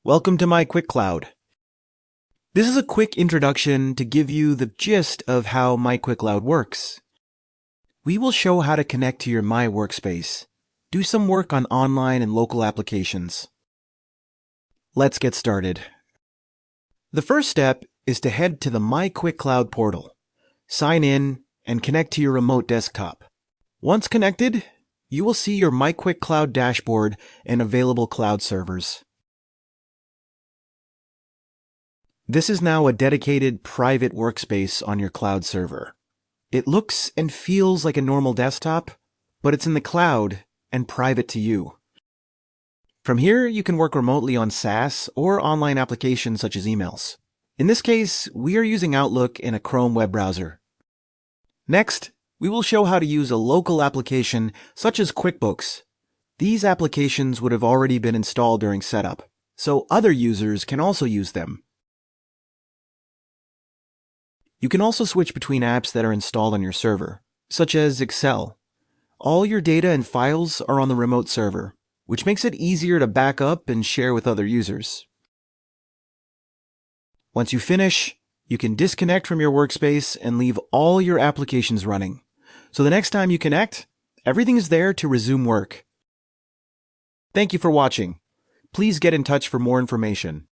Welcome to MyQuickCloud. This is a quick introduction to give you the gist of how MyQuickCloud works. We will show how to connect to your My Workspace, do some work on online and local applications. Let's get started. The first step is to head to the MyQuickCloud portal, sign in, and connect to your remote desktop. Once connected, you will see your MyQuickCloud dashboard and available cloud servers. This is now a dedicated private workspace on your cloud server. It looks and feels like a normal desktop, but it's in the cloud and private to you. From here, you can work remotely on SaaS or online applications such as emails. In this case, we are using Outlook in a Chrome web browser. Next, we will show how to use a local application such as QuickBooks. These applications would have already been installed during setup, so other users can also use them. You can also switch between apps that are installed on your server, such as Excel. All your data and files are on the remote server, which makes it easier to back up and share with other users. Once you finish, you can disconnect from your workspace and leave all your applications running. So the next time you connect, everything is there to resume work. Thank you for watching. Please get in touch for more information.